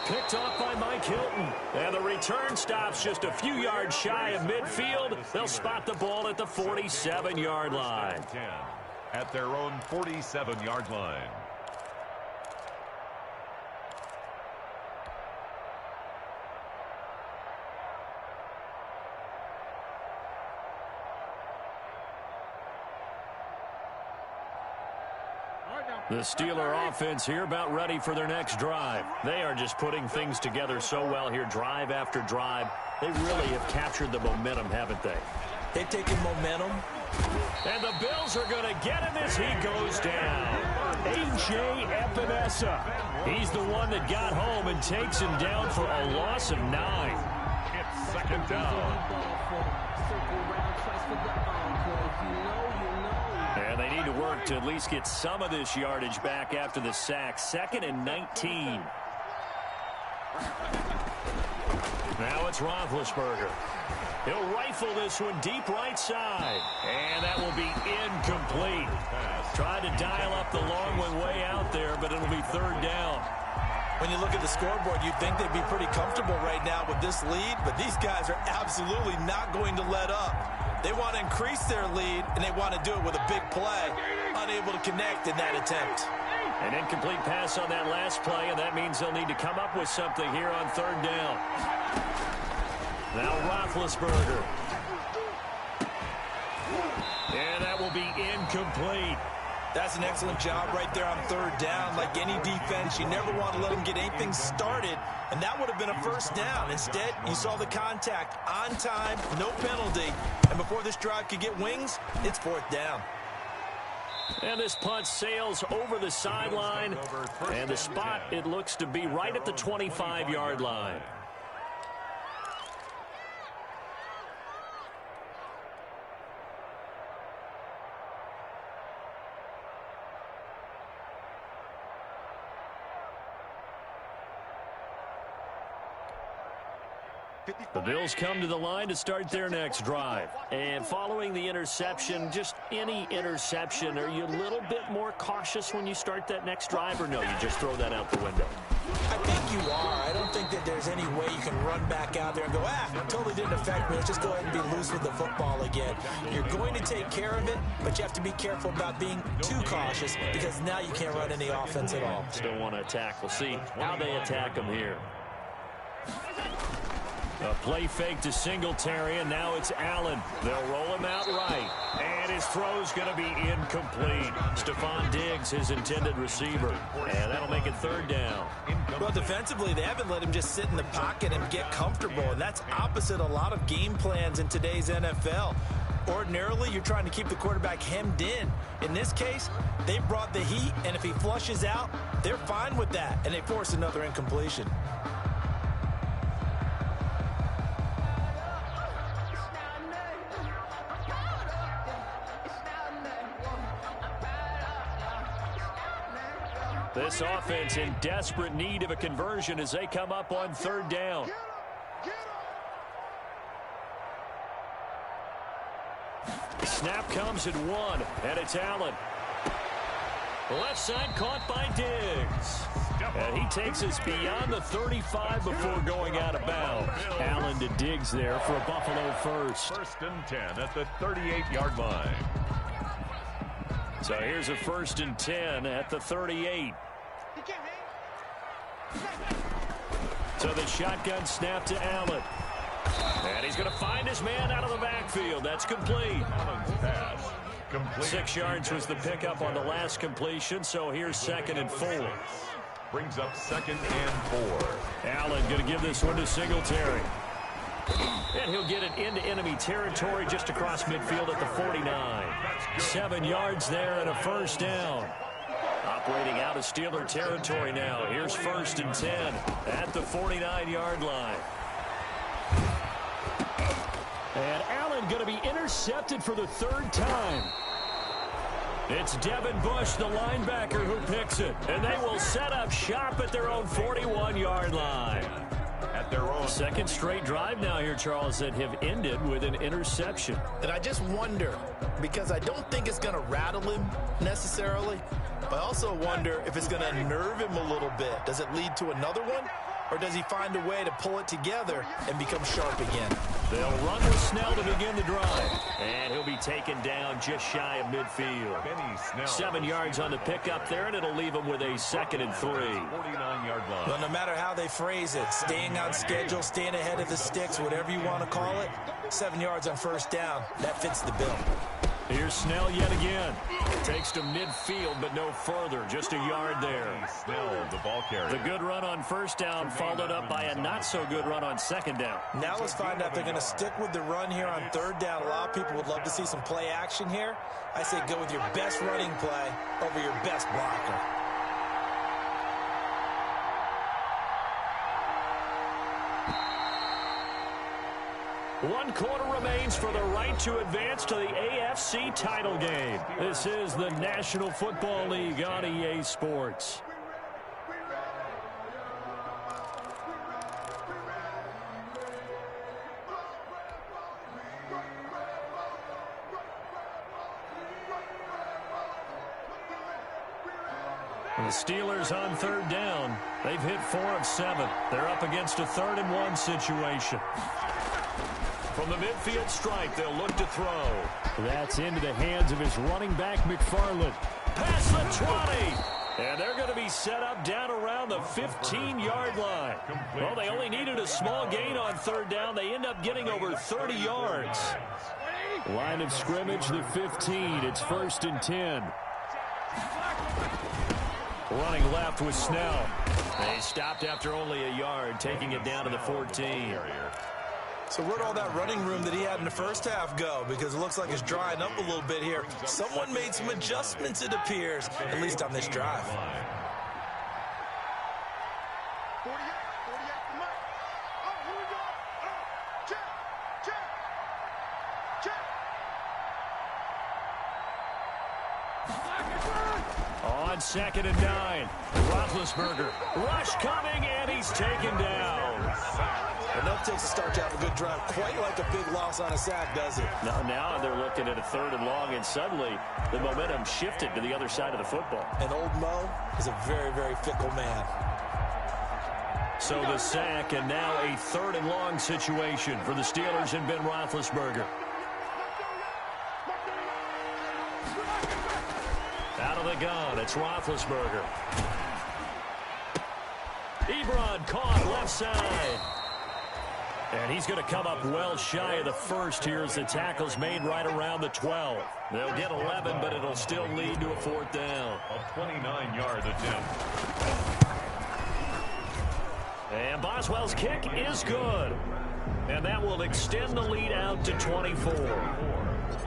Picked off by Mike Hilton. And the return stops just a few yards shy of midfield. They'll spot the ball at the 47-yard line. 10 at their own 47-yard line. The Steeler offense here about ready for their next drive. They are just putting things together so well here, drive after drive. They really have captured the momentum, haven't they? They've taken momentum. And the Bills are going to get him as he goes down. A.J. Epinesa. He's the one that got home and takes him down for a loss of 9. It's 2nd down. And they need to work to at least get some of this yardage back after the sack. 2nd and 19. Now it's Roethlisberger. He'll rifle this one deep right side. And that will be incomplete. Tried to dial up the long one way out there, but it'll be 3rd down. When you look at the scoreboard, you'd think they'd be pretty comfortable right now with this lead, but these guys are absolutely not going to let up. They want to increase their lead, and they want to do it with a big play. Unable to connect in that attempt. An incomplete pass on that last play, and that means they'll need to come up with something here on 3rd down. Now Roethlisberger. And that will be incomplete. That's an excellent job right there on 3rd down. Like any defense, you never want to let them get anything started, and that would have been a 1st down. Instead, you saw the contact on time, no penalty, and before this drive could get wings, it's 4th down. And this punt sails over the sideline, and the spot, it looks to be right at the 25-yard line. The Bills come to the line to start their next drive. And following the interception, just any interception, are you a little bit more cautious when you start that next drive, or no, you just throw that out the window? I think you are. I don't think that there's any way you can run back out there and go, it totally didn't affect me. Let's just go ahead and be loose with the football again. You're going to take care of it, but you have to be careful about being too cautious because now you can't run any offense at all. Still want to attack. We'll see how they attack them here. A play fake to Singletary, and now it's Allen. They'll roll him out right. And his throw's going to be incomplete. Stephon Diggs, his intended receiver. And that'll make it 3rd down. Well, defensively, they haven't let him just sit in the pocket and get comfortable, and that's opposite a lot of game plans in today's NFL. Ordinarily, you're trying to keep the quarterback hemmed in. In this case, they brought the heat, and if he flushes out, they're fine with that, and they force another incompletion. This offense in desperate need of a conversion as they come up on third down. Snap comes at 1, and it's Allen. Left side caught by Diggs. And he takes us beyond the 35 before going out of bounds. Allen to Diggs there for a Buffalo first. 1st and 10 at the 38-yard line. So here's a 1st and 10 at the 38. So the shotgun snap to Allen. And he's going to find his man out of the backfield. That's complete. Allen's pass. Complete. 6 yards was the pickup on the last completion, so here's 2nd and 4. Brings up 2nd and 4. Allen going to give this one to Singletary. And he'll get it into enemy territory just across midfield at the 49. 7 yards there and a 1st down. Operating out of Steeler territory now. Here's 1st and 10 at the 49-yard line. And Allen going to be intercepted for the 3rd time. It's Devin Bush, the linebacker, who picks it. And they will set up shop at their own 41-yard line. At their own. 2nd straight drive now here, Charles, that have ended with an interception. And I just wonder, because I don't think it's going to rattle him necessarily, but I also wonder if it's going to nerve him a little bit. Does it lead to another one? Or does he find a way to pull it together and become sharp again? They'll run with Snell to begin the drive. And he'll be taken down just shy of midfield. 7 yards on the pickup there, and it'll leave him with a 2nd and 3. 49-yard line. Well, no matter how they phrase it, staying on schedule, staying ahead of the sticks, whatever you want to call it, 7 yards on 1st down, that fits the bill. Here's Snell yet again. Takes to midfield, but no further. Just a yard there. Snell, the ball carrier. The good run on 1st down followed up by a not-so-good run on 2nd down. Now let's find out if they're going to stick with the run here on 3rd down. A lot of people would love to see some play action here. I say go with your best running play over your best blocker. One quarter remains for the right to advance to the AFC title game. This is the National Football League on EA Sports. The Steelers on 3rd down. They've hit 4 of 7. They're up against a 3rd and 1 situation. From the midfield stripe, they'll look to throw. That's into the hands of his running back, McFarland. Past the 20. And they're going to be set up down around the 15-yard line. Well, they only needed a small gain on 3rd down. They end up getting over 30 yards. Line of scrimmage, the 15. It's 1st and 10. Running left with Snell. They stopped after only a yard, taking it down to the 14. So where'd all that running room that he had in the 1st half go? Because it looks like it's drying up a little bit here. Someone made some adjustments, it appears, at least on this drive. 48, Mike. Oh, here we go. Oh, check. On 2nd and 9, Roethlisberger. Rush coming, and he's taken down. Enough takes to start to have a good drive. Quite like a big loss on a sack, does it? Now they're looking at a 3rd and long, and suddenly the momentum shifted to the other side of the football. And old Mo is a very, very fickle man. So the sack, and now a 3rd and long situation for the Steelers and Ben Roethlisberger. Out of the gun, it's Roethlisberger. Ebron caught left side. And he's going to come up well shy of the 1st here as the tackle's made right around the 12. They'll get 11, but it'll still lead to a 4th down. A 29-yard attempt. And Boswell's kick is good. And that will extend the lead out to 24.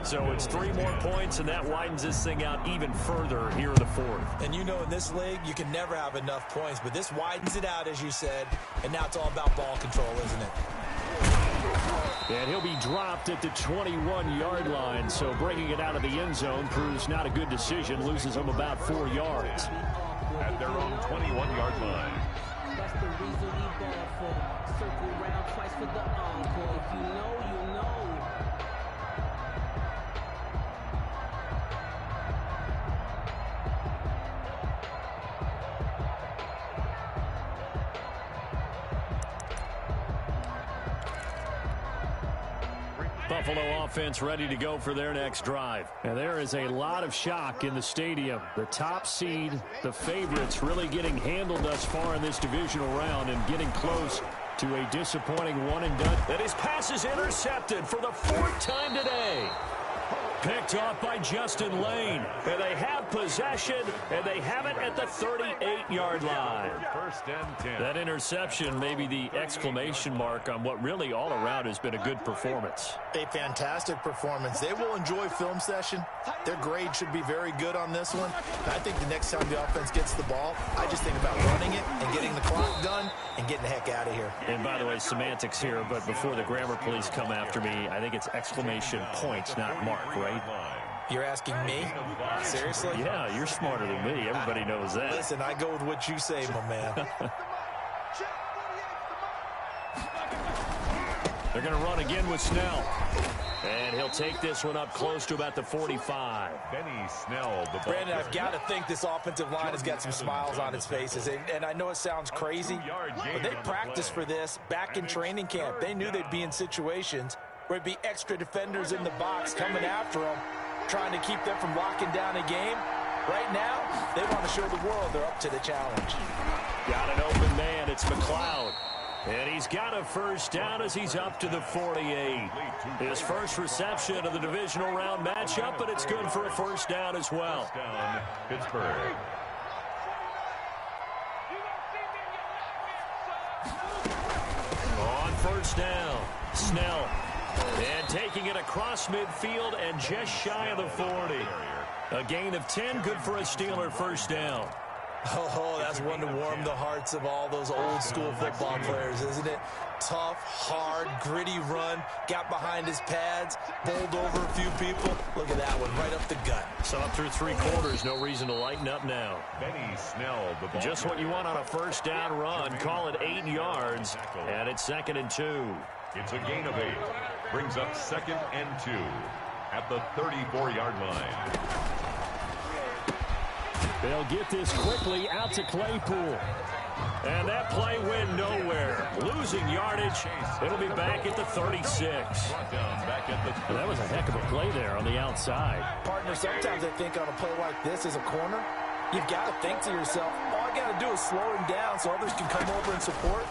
So it's 3 more points, and that widens this thing out even further here in the 4th. And you know, in this league, you can never have enough points, but this widens it out, as you said, and now it's all about ball control, isn't it? And he'll be dropped at the 21-yard line. So bringing it out of the end zone proves not a good decision. Loses them about 4 yards. At their own 21-yard line. That's the reason we ball for. Circle round twice for the encore. If you know, you know. Buffalo offense ready to go for their next drive. And there is a lot of shock in the stadium. The top seed, the favorites, really getting handled thus far in this divisional round and getting close to a disappointing one-and-done. And his pass is intercepted for the 4th time today. Picked off by Justin Lane. And they have possession, and they have it at the 38-yard line. First and 10. That interception may be the exclamation mark on what really all around has been a good performance. A fantastic performance. They will enjoy film session. Their grade should be very good on this one. I think the next time the offense gets the ball, I just think about running it and getting the clock done and getting the heck out of here. And by the way, semantics here, but before the grammar police come after me, I think it's exclamation points, not mark, right? You're asking me? Seriously? Yeah, you're smarter than me. Everybody knows that. Listen, I go with what you say, my man. They're going to run again with Snell. And he'll take this one up close to about the 45. Benny Snell, the ball. Brandon, I've got to think this offensive line has got some smiles on its faces. And I know it sounds crazy, but they practiced for this back in training camp. They knew they'd be in situations where it'd be extra defenders in the box coming after them, trying to keep them from locking down a game. Right now, they want to show the world they're up to the challenge. Got an open man. It's McLeod. And he's got a first down as he's up to the 48. His first reception of the divisional round matchup, but it's good for a first down as well. Down, Pittsburgh. On first down, Snell. And taking it across midfield and just shy of the 40. A gain of 10, good for a Steeler first down. Oh, that's one to warm the hearts of all those old school football players, isn't it? Tough, hard, gritty run, got behind his pads, bowled over a few people. Look at that one, right up the gut. So up through 3 quarters, no reason to lighten up now. Benny Snell, the ball. Just what you want on a first down run. Call it 8 yards, and it's 2nd and 2. It's a gain of 8. Brings up 2nd and 2 at the 34-yard line. They'll get this quickly out to Claypool. And that play went nowhere. Losing yardage. It'll be back at the 36. Well, that was a heck of a play there on the outside. Partner, sometimes I think on a play like this as a corner, you've got to think to yourself, all I got to do is slow him down so others can come over and support.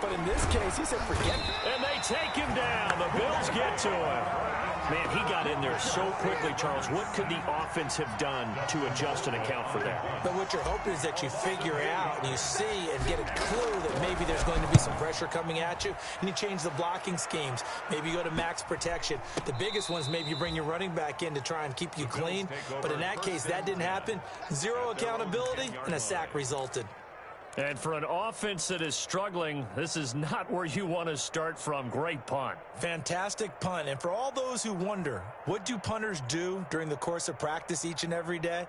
But in this case, he said, forget it. And they take him down. The Bills get to him. Man, he got in there so quickly, Charles. What could the offense have done to adjust and account for that? But what you're hoping is that you figure out and you see and get a clue that maybe there's going to be some pressure coming at you, and you change the blocking schemes. Maybe you go to max protection. The biggest one is maybe you bring your running back in to try and keep you clean. But in that case, that didn't happen. 0 accountability, and a sack resulted. And for an offense that is struggling, this is not where you want to start from. Great punt. Fantastic punt. And for all those who wonder, what do punters do during the course of practice each and every day?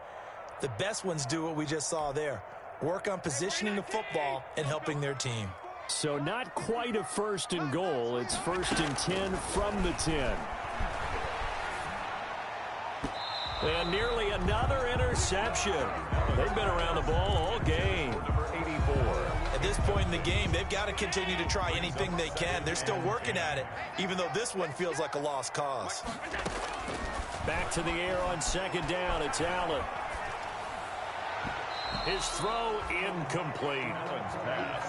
The best ones do what we just saw there. Work on positioning the football and helping their team. So not quite a 1st and goal. It's 1st and 10 from the 10. And nearly another interception. They've been around the ball all game. Number 84. At this point in the game, they've got to continue to try anything they can. They're still working at it, even though this one feels like a lost cause. Back to the air on 2nd down. It's Allen. His throw incomplete.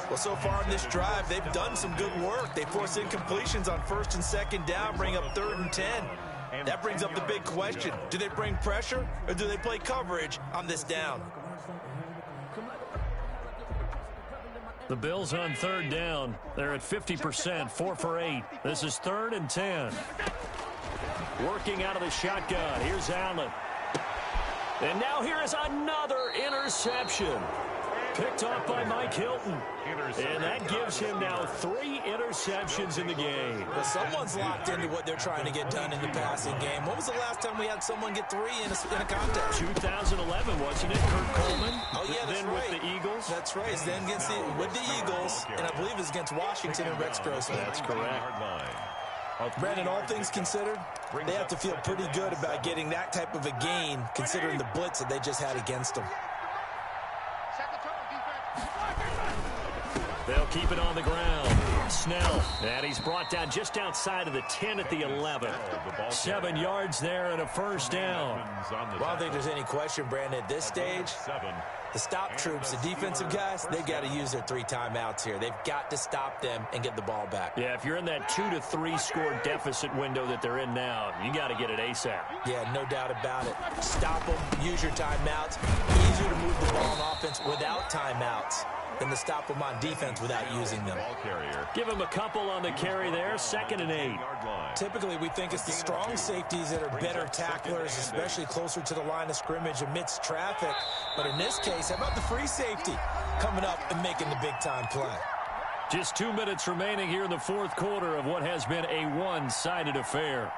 Well, so far in this drive, they've done some good work. They force incompletions on 1st and 2nd down, bring up 3rd and 10. That brings up the big question. Do they bring pressure or do they play coverage on this down? The Bills on 3rd down. They're at 50%, 4 for 8. This is 3rd and 10. Working out of the shotgun. Here's Allen. And now here is another interception. Picked off by Mike Hilton. And that gives him now 3 interceptions in the game. Well, someone's locked into what they're trying to get done in the passing game. When was the last time we had someone get 3 in a contest? 2011, wasn't it? Kurt Coleman. Oh, yeah, that's then right. with the Eagles. That's right. It's then with the Eagles, and I believe it's against Washington and Rex Grossman. That's correct. Brandon, all things considered, they have to feel pretty good about getting that type of a gain, considering the blitz that they just had against them. They'll keep it on the ground. Snell, and he's brought down just outside of the 10 at the 11. 7 yards there and a first down. Well, I don't think there's any question, Brandon, at this stage, the stop troops, the defensive guys, they've got to use their 3 timeouts here. They've got to stop them and get the ball back. Yeah, if you're in that 2 to 3 score deficit window that they're in now, you got to get it ASAP. Yeah, no doubt about it. Stop them, use your timeouts. Easier to move the ball on offense without timeouts than to stop them on defense without using them. Give him a couple on the carry there, 2nd and 8. Typically, we think it's the strong safeties that are better tacklers, especially closer to the line of scrimmage amidst traffic. But in this case, how about the free safety coming up and making the big-time play? Just 2 minutes remaining here in the 4th quarter of what has been a one-sided affair.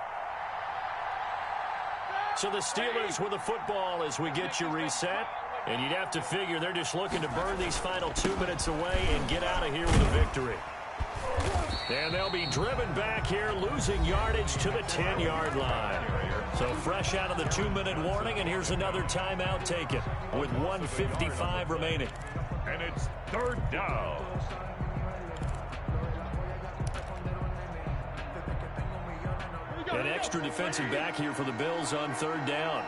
So the Steelers with the football as we get you reset. And you'd have to figure they're just looking to burn these final 2 minutes away and get out of here with a victory. And they'll be driven back here, losing yardage to the 10-yard line. So fresh out of the 2-minute warning, and here's another timeout taken with 1:55 remaining. And it's 3rd down. An extra defensive back here for the Bills on 3rd down.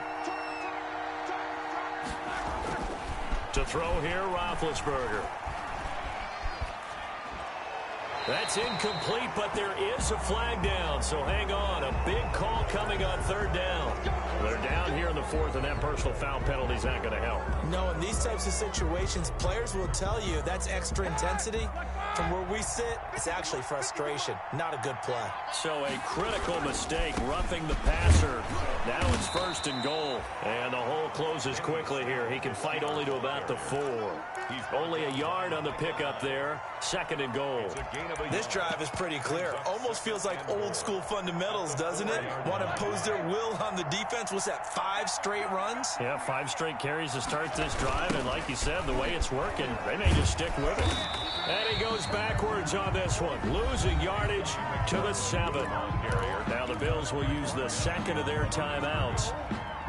To throw here, Roethlisberger. That's incomplete, but there is a flag down, so hang on. A big call coming on 3rd down. They're down here in the 4th, and that personal foul penalty is not going to help. No, in these types of situations, players will tell you that's extra intensity. From where we sit, it's actually frustration, not a good play. So a critical mistake, roughing the passer. Now it's 1st and goal, and the hole closes quickly here. He can fight only to about the 4. He's only a yard on the pickup there. 2nd and goal. This drive is pretty clear. Almost feels like old school fundamentals, doesn't it? Want to impose their will on the defense. What's that, 5 straight runs? Yeah, 5 straight carries to start this drive, and like you said, the way it's working, they may just stick with it. And he goes backwards on this one, losing yardage to the 7. Now the Bills will use the 2nd of their timeouts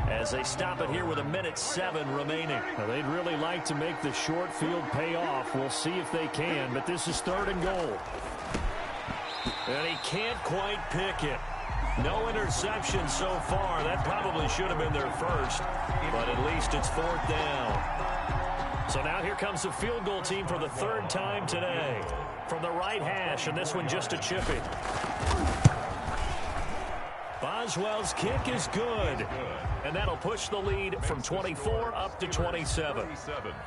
as they stop it here with 1:07 remaining. Now, they'd really like to make the short field pay off. We'll see if they can, but this is 3rd and goal. And he can't quite pick it. No interception so far. That probably should have been their first, but at least it's 4th down. So now here comes the field goal team for the 3rd time today. From the right hash, and this one just a chippy. Boswell's kick is good, and that'll push the lead from 24 up to 27.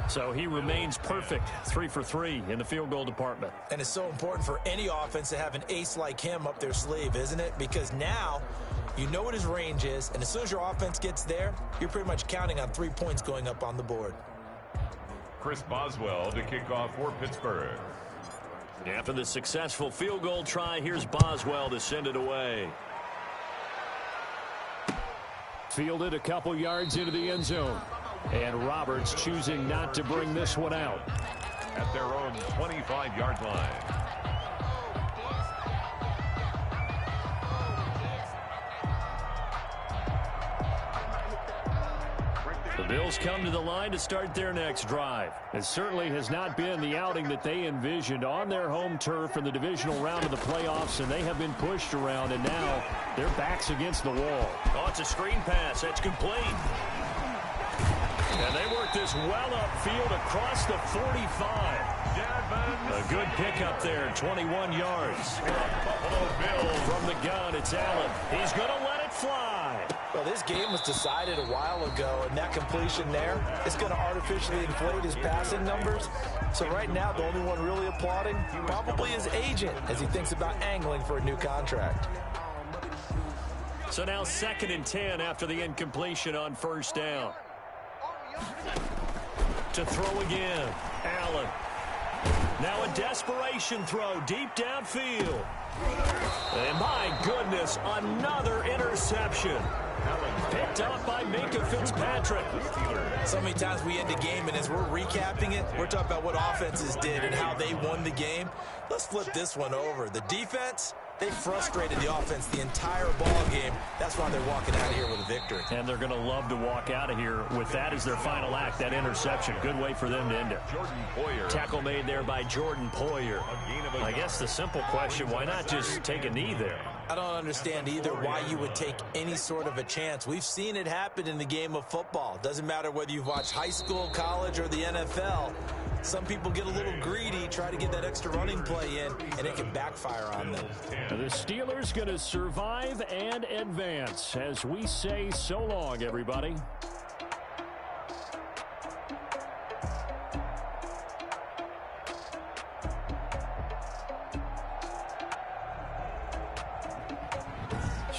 So he remains perfect, 3 for 3 in the field goal department. And it's so important for any offense to have an ace like him up their sleeve, isn't it? Because now you know what his range is, and as soon as your offense gets there, you're pretty much counting on 3 points going up on the board. Chris Boswell to kick off for Pittsburgh. After the successful field goal try, here's Boswell to send it away. Fielded a couple yards into the end zone. And Roberts choosing not to bring this one out. At their own 25-yard line. The Bills come to the line to start their next drive. It certainly has not been the outing that they envisioned on their home turf in the divisional round of the playoffs, and they have been pushed around, and now their backs against the wall. Oh, it's a screen pass. That's complete. And they work this well upfield across the 45. A good pickup there, 21 yards. Buffalo Bills. From the gun, it's Allen. He's going to let it fly. Well, this game was decided a while ago, and that completion there is going to artificially inflate his passing numbers. So right now, the only one really applauding probably his agent as he thinks about angling for a new contract. So now 2nd and 10 after the incompletion on 1st down. To throw again. Allen. Now a desperation throw deep downfield. And my goodness, another interception. Picked up by Minka Fitzpatrick. So many times we end a game, and as we're recapping it, we're talking about what offenses did and how they won the game. Let's flip this one over. The defense, they frustrated the offense the entire ball game. That's why they're walking out of here with a victory. And they're going to love to walk out of here with that as their final act, that interception. Good way for them to end it. Jordan Poyer. Tackle made there by Jordan Poyer. I guess the simple question, why not just take a knee there? I don't understand either why you would take any sort of a chance. We've seen it happen in the game of football. Doesn't matter whether you've watched high school, college, or the NFL. Some people get a little greedy, try to get that extra running play in, and it can backfire on them. The Steelers going to survive and advance as we say so long, everybody.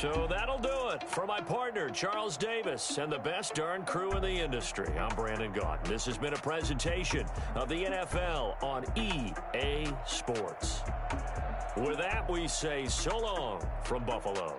So that'll do it for my partner, Charles Davis, and the best darn crew in the industry. I'm Brandon Gaudin. This has been a presentation of the NFL on EA Sports. With that, we say so long from Buffalo.